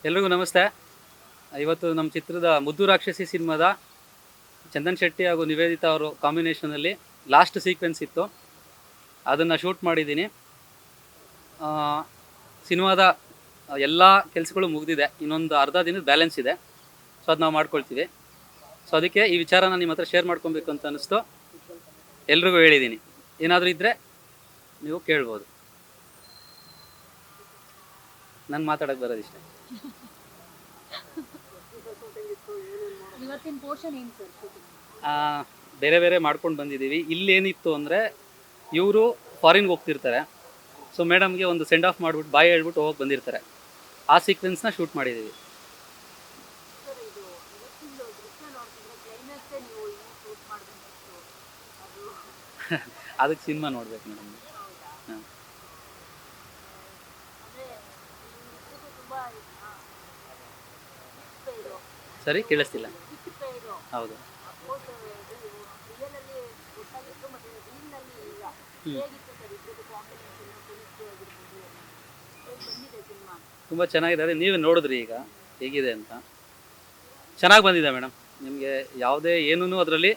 ಎಲ್ರಿಗೂ ನಮಸ್ತೆ. ಇವತ್ತು ನಮ್ಮ ಚಿತ್ರದ ಮುದ್ದು ರಾಕ್ಷಸಿ ಸಿನಿಮಾದ ಚಂದನ್ ಶೆಟ್ಟಿ ಹಾಗೂ ನಿವೇದಿತಾ ಅವರು ಕಾಂಬಿನೇಷನಲ್ಲಿ ಲಾಸ್ಟ್ ಸೀಕ್ವೆನ್ಸ್ ಇತ್ತು, ಅದನ್ನು ಶೂಟ್ ಮಾಡಿದ್ದೀನಿ. ಸಿನಿಮಾದ ಎಲ್ಲ ಕೆಲಸಗಳು ಮುಗಿದಿದೆ, ಇನ್ನೊಂದು ಅರ್ಧ ದಿನದ ಬ್ಯಾಲೆನ್ಸ್ ಇದೆ. ಸೊ ಅದು ನಾವು ಮಾಡ್ಕೊಳ್ತೀವಿ. ಸೊ ಅದಕ್ಕೆ ಈ ವಿಚಾರನ ನಿಮ್ಮ ಹತ್ರ ಶೇರ್ ಮಾಡ್ಕೊಬೇಕು ಅಂತ ಅನ್ನಿಸ್ತು. ಎಲ್ರಿಗೂ ಹೇಳಿದ್ದೀನಿ, ಏನಾದರೂ ಇದ್ದರೆ ನೀವು ಕೇಳ್ಬೋದು. ನಾನು ಮಾತಾಡೋಕ್ಕೆ ಬರೋದಿಷ್ಟೇ. ಬೇರೆ ಬೇರೆ ಮಾಡ್ಕೊಂಡು ಬಂದಿದ್ದೀವಿ. ಇಲ್ಲೇನಿತ್ತು ಅಂದರೆ, ಇವರು ಫಾರಿನ್ಗೆ ಹೋಗ್ತಿರ್ತಾರೆ. ಸೊ ಮೇಡಮ್ಗೆ ಒಂದು ಸೆಂಡ್ ಆಫ್ ಮಾಡಿಬಿಟ್ಟು ಬಾಯ್ ಹೇಳ್ಬಿಟ್ಟು ಹೋಗಿ ಬಂದಿರ್ತಾರೆ. ಆ ಸೀಕ್ವೆನ್ಸ್ನ ಶೂಟ್ ಮಾಡಿದ್ದೀವಿ. ಅದಕ್ಕೆ ಸಿನಿಮಾ ನೋಡ್ಬೇಕು ಮೇಡಮ್. ಹಾಂ, ಸರಿ, ಕೇಳಿಸ್ತಿಲ್ಲ. ಹೌದು. ತುಂಬ ಚೆನ್ನಾಗಿದೆ. ಅದೇ ನೀವೇ ನೋಡಿದ್ರಿ ಈಗ ಹೇಗಿದೆ ಅಂತ. ಚೆನ್ನಾಗಿ ಬಂದಿದೆ ಮೇಡಮ್. ನಿಮಗೆ ಯಾವುದೇ ಏನೂ ಅದರಲ್ಲಿ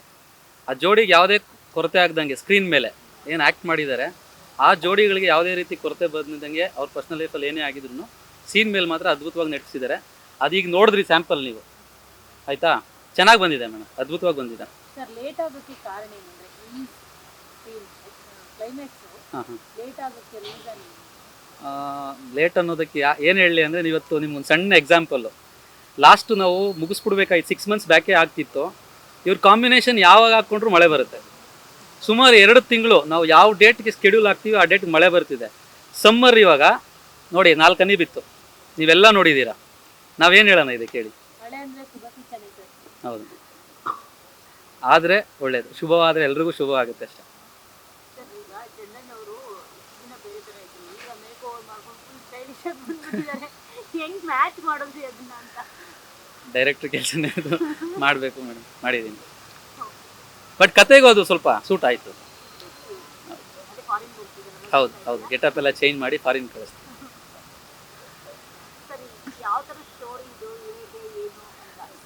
ಆ ಜೋಡಿಗೆ ಯಾವುದೇ ಕೊರತೆ ಆಗದಂಗೆ ಸ್ಕ್ರೀನ್ ಮೇಲೆ ಏನು ಆ್ಯಕ್ಟ್ ಮಾಡಿದ್ದಾರೆ, ಆ ಜೋಡಿಗಳಿಗೆ ಯಾವುದೇ ರೀತಿ ಕೊರತೆ ಬಂದಿದ್ದಂಗೆ ಅವ್ರ ಪರ್ಸ್ನಲ್ ಲೈಫಲ್ಲಿ ಏನೇ ಆಗಿದ್ರು ಸೀನ್ ಮೇಲೆ ಮಾತ್ರ ಅದ್ಭುತವಾಗಿ ನಟಿಸಿದ್ದಾರೆ. ಅದೀಗ ನೋಡಿದ್ರಿ ಸ್ಯಾಂಪಲ್ ನೀವು, ಆಯಿತಾ? ಚೆನ್ನಾಗಿ ಬಂದಿದೆ ಮೇಡಮ್, ಅದ್ಭುತವಾಗಿ ಬಂದಿದೆ. ಸರ್, ಲೇಟ್ ಆಗೋಕ್ಕೆ ಕಾರಣ ಏನಂದ್ರೆ ಈ ಕ್ಲೈಮ್ಯಾಕ್ಸ್ ಲೇಟ್ ಆಗೋಕ್ಕೆ ರೀಸನ್ ಲೇಟ್ ಅನ್ನೋದಕ್ಕೆ ಏನು ಹೇಳಲಿ ಅಂದರೆ, ಇವತ್ತು ನಿಮ್ಗೊಂದು ಸಣ್ಣ ಎಕ್ಸಾಂಪಲ್ಲು. ಲಾಸ್ಟು ನಾವು ಮುಗಿಸ್ಬಿಡ್ಬೇಕಾಯ್ತು, 6 months ಬ್ಯಾಕೇ ಆಗ್ತಿತ್ತು. ಇವ್ರ ಕಾಂಬಿನೇಷನ್ ಯಾವಾಗ ಹಾಕ್ಕೊಂಡ್ರು ಮಳೆ ಬರುತ್ತೆ. ಸುಮಾರು 2 ತಿಂಗಳು ನಾವು ಯಾವ ಡೇಟ್ಗೆ ಸ್ಕೆಡ್ಯೂಲ್ ಹಾಕ್ತೀವಿ ಆ ಡೇಟ್ಗೆ ಮಳೆ ಬರ್ತಿದೆ. ಸಮ್ಮರ್ ಇವಾಗ ನೋಡಿ 4 ಹನಿ ಬಿತ್ತು, ನೀವೆಲ್ಲ ನೋಡಿದ್ದೀರಾ. ನಾವೇನು ಹೇಳೋಣ ಇದೆ ಕೇಳಿ? ಹೌದು, ಆದರೆ ಒಳ್ಳೆಯದು, ಶುಭವಾದರೆ ಎಲ್ರಿಗೂ ಶುಭ ಆಗುತ್ತೆ ಅಷ್ಟೇ. ಡೈರೆಕ್ಟ್ರ್ ಕೆಲಸನೇ ಅದು, ಮಾಡಬೇಕು ಮೇಡಮ್, ಮಾಡಿದ್ದೀನಿ. ಬಟ್ ಕತೆಗೂ ಅದು ಸ್ವಲ್ಪ ಸೂಟ್ ಆಯಿತು. ಹೌದು ಹೌದು, ಗೆಟಪ್ ಎಲ್ಲ ಚೇಂಜ್ ಮಾಡಿ ಫಾರಿನ್ ಕಳಿಸ್ತೀವಿ.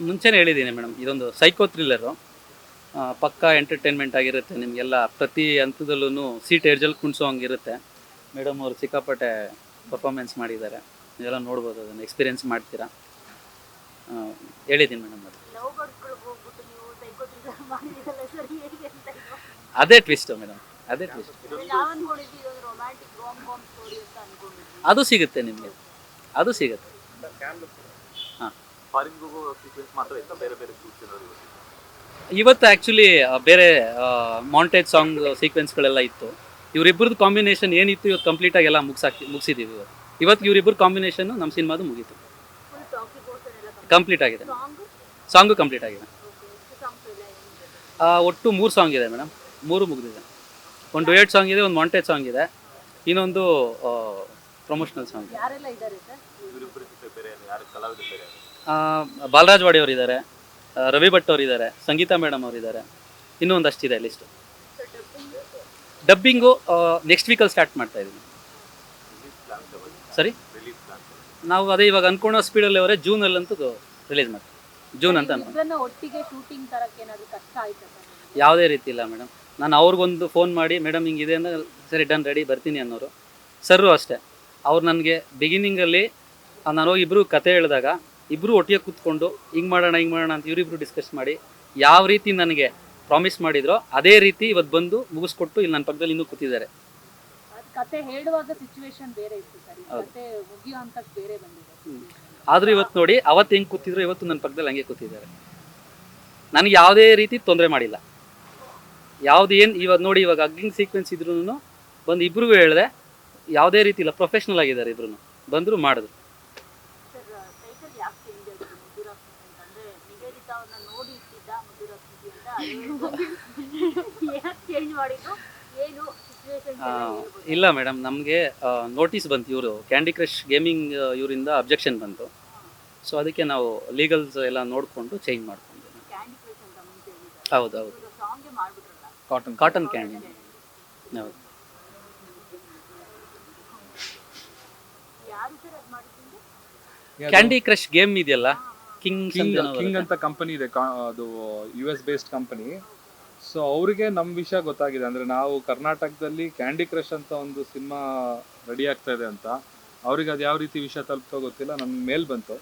ಮುಂಚೆನೇ ಹೇಳಿದ್ದೀನಿ ಮೇಡಮ್, ಇದೊಂದು ಸೈಕೋ ಥ್ರಿಲ್ಲರು, ಪಕ್ಕಾ ಎಂಟರ್ಟೈನ್ಮೆಂಟ್ ಆಗಿರುತ್ತೆ. ನಿಮಗೆಲ್ಲ ಪ್ರತಿ ಹಂತದಲ್ಲೂ ಸೀಟ್ ಎಡ್ಜಲ್ಲಿ ಕುಣಿಸೋ ಹಂಗಿರುತ್ತೆ. ಮೇಡಮ್ ಅವರು ಸಿಕ್ಕಾಪಟ್ಟೆ ಪರ್ಫಾರ್ಮೆನ್ಸ್ ಮಾಡಿದ್ದಾರೆ, ನೀವೆಲ್ಲ ನೋಡ್ಬೋದು, ಅದನ್ನು ಎಕ್ಸ್ಪೀರಿಯೆನ್ಸ್ ಮಾಡ್ತೀರಾ. ಹೇಳಿದ್ದೀನಿ ಮೇಡಮ್. ಅದು ಅದೇ ಟ್ವಿಸ್ಟು ಮೇಡಮ್, ಅದೇ ಟ್ವಿಸ್ಟ್. ಅದು ಸಿಗುತ್ತೆ ನಿಮಗೆ, ಅದು ಸಿಗುತ್ತೆ. ಹಾಂ, ಇವತ್ತು ಆ್ಯಕ್ಚುಲಿ ಬೇರೆ ಮಾಂಟೇಜ್ ಸಾಂಗ್ ಸೀಕ್ವೆನ್ಸ್ಗಳೆಲ್ಲ ಇತ್ತು. ಇವರಿಬ್ಬರದ್ದು ಕಾಂಬಿನೇಷನ್ ಏನಿತ್ತು ಇವತ್ತು ಕಂಪ್ಲೀಟಾಗಿ ಎಲ್ಲ ಮುಗಿಸಿದ್ದೀವಿ. ಇವತ್ತು ಇವರಿಬ್ಬರು ಕಾಂಬಿನೇಷನ್ನು ನಮ್ಮ ಸಿನಿಮಾದು ಮುಗೀತು, ಕಂಪ್ಲೀಟ್ ಆಗಿದೆ. ಸಾಂಗು ಕಂಪ್ಲೀಟ್ ಆಗಿದೆ. ಒಟ್ಟು 3 ಸಾಂಗ್ ಇದೆ ಮೇಡಮ್, 3 ಮುಗಿದಿದೆ. ಒಂದು ಡುಯೆಟ್ ಸಾಂಗ್ ಇದೆ, ಒಂದು ಮಾಂಟೇಜ್ ಸಾಂಗ್ ಇದೆ, ಇನ್ನೊಂದು ಪ್ರಮೋಷನಲ್ ಸಾಂಗ್. ಬಾಲರಾಜ್ ವಾಡಿ ಅವರಿದ್ದಾರೆ, ರವಿ ಭಟ್ ಅವರಿದ್ದಾರೆ, ಸಂಗೀತಾ ಮೇಡಮ್ ಅವರಿದ್ದಾರೆ, ಇನ್ನೂ ಒಂದಷ್ಟಿದೆ ಲಿಸ್ಟು. ಡಬ್ಬಿಂಗು ನೆಕ್ಸ್ಟ್ ವೀಕಲ್ಲಿ ಸ್ಟಾರ್ಟ್ ಮಾಡ್ತಾ ಇದ್ದೀನಿ. ಸರಿ, ನಾವು ಅದೇ ಇವಾಗ ಅನ್ಕೊಳ್ಳೋ ಸ್ಪೀಡಲ್ಲಿ ಅವರೇ ಜೂನಲ್ಲಂತೂ ರಿಲೀಸ್ ಮಾಡ್ತೀವಿ. ಜೂನ್ ಅಂತ ಯಾವುದೇ ರೀತಿ ಇಲ್ಲ ಮೇಡಮ್. ನಾನು ಅವ್ರಿಗೊಂದು ಫೋನ್ ಮಾಡಿ, ಮೇಡಮ್ ಹಿಂಗಿದೆ ಅಂದರೆ ಸರಿ ಡನ್ ರೆಡಿ ಬರ್ತೀನಿ ಅನ್ನೋರು. ಸರ್ರು ಅಷ್ಟೇ, ಅವ್ರು ನನಗೆ ಬಿಗಿನಿಂಗಲ್ಲಿ ನಾನು ಹೋಗಿ ಇಬ್ಬರು ಕತೆ ಹೇಳಿದಾಗ ಇಬ್ಬರು ಒಟ್ಟಿಗೆ ಕೂತ್ಕೊಂಡು ಹಿಂಗೆ ಮಾಡೋಣ ಅಂತ ಇವರಿಬ್ಬರು ಡಿಸ್ಕಸ್ ಮಾಡಿ ಯಾವ ರೀತಿ ನನಗೆ ಪ್ರಾಮಿಸ್ ಮಾಡಿದ್ರೋ ಅದೇ ರೀತಿ ಇವತ್ತು ಬಂದು ಮುಗಿಸ್ಕೊಟ್ಟು ಇಲ್ಲಿ ನನ್ನ ಪಕ್ಕದಲ್ಲಿ ಇನ್ನೂ ಕೂತಿದ್ದಾರೆ. ಆದರೂ ಇವತ್ತು ನೋಡಿ, ಅವತ್ತು ಹೆಂಗೆ ಕೂತಿದ್ರು ಇವತ್ತು ನನ್ನ ಪಕ್ಕದಲ್ಲಿ ಹಂಗೆ ಕೂತಿದ್ದಾರೆ. ನನಗೆ ಯಾವುದೇ ರೀತಿ ತೊಂದರೆ ಮಾಡಿಲ್ಲ. ಯಾವುದು ಏನು ಇವತ್ತು ನೋಡಿ, ಇವಾಗ ಅಗ್ಲಿಂಗ್ ಸೀಕ್ವೆನ್ಸ್ ಇದ್ರೂ ಬಂದು ಇಬ್ರಿಗೂ ಹೇಳಿದೆ, ಯಾವುದೇ ರೀತಿ ಇಲ್ಲ, ಪ್ರೊಫೆಷ್ನಲ್ ಆಗಿದ್ದಾರೆ ಇಬ್ರು, ಬಂದರು ಮಾಡಿದ್ರು. ಇಲ್ಲ ಮೇಡಮ್, ನಮಗೆ ನೋಟಿಸ್ ಬಂತು, ಇವರು ಕ್ಯಾಂಡಿ ಕ್ರಶ್ ಗೇಮಿಂಗ್ ಇವರಿಂದ ಅಬ್ಜೆಕ್ಷನ್ ಬಂತು. ಸೊ ಅದಕ್ಕೆ ನಾವು ಲೀಗಲ್ಸ್ ಎಲ್ಲ ನೋಡಿಕೊಂಡು ಚೇಂಜ್ ಮಾಡ್ಕೊಂಡು. ಹೌದು ಹೌದು, ಕಾಟನ್ ಕ್ಯಾಂಡಿ. ಹೌದು, ಕ್ಯಾಂಡಿ ಕ್ರಶ್ ಗೇಮ್ ಇದೆಯಲ್ಲ, ಕಿಂಗ್ಸ್ ಕಿಂಗ್ ಅಂತ ಕಿಂಗ್ ಅಂತ ಕಂಪನಿ ಇದೆ, ಅದು US ಬೇಸ್ಡ್ ಕಂಪನಿ. ಸೊ ಅವರಿಗೆ ನಮ್ಮ ವಿಷಯ ಗೊತ್ತಾಗಿದೆ, ಅಂದರೆ ನಾವು ಕರ್ನಾಟಕದಲ್ಲಿ ಕ್ಯಾಂಡಿ ಕ್ರಶ್ ಅಂತ ಒಂದು ಸಿನಿಮಾ ರೆಡಿ ಆಗ್ತಾ ಇದೆ ಅಂತ. ಅವ್ರಿಗೆ ಅದು ಯಾವ ರೀತಿ ವಿಷಯ ತಲುಪ್ತೋ ಗೊತ್ತಿಲ್ಲ, ನನ್ನ ಮೇಲ್ ಬಂತು.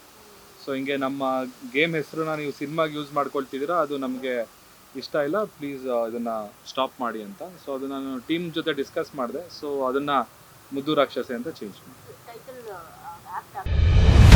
ಸೊ ಹಿಂಗೆ ನಮ್ಮ ಗೇಮ್ ಹೆಸರನ್ನ ನೀವು ಸಿನಿಮಾಗೆ ಯೂಸ್ ಮಾಡ್ಕೊಳ್ತಿದ್ದೀರಾ, ಅದು ನಮಗೆ ಇಷ್ಟ ಇಲ್ಲ, ಪ್ಲೀಸ್ ಇದನ್ನು ಸ್ಟಾಪ್ ಮಾಡಿ ಅಂತ. ಸೊ ಅದು ನಾನು ಟೀಮ್ ಜೊತೆ ಡಿಸ್ಕಸ್ ಮಾಡಿದೆ. ಸೊ ಅದನ್ನು ಮುದ್ದು ರಾಕ್ಷಸೆ ಅಂತ ಚೇಂಜ್ ಮಾಡಿ. Title apt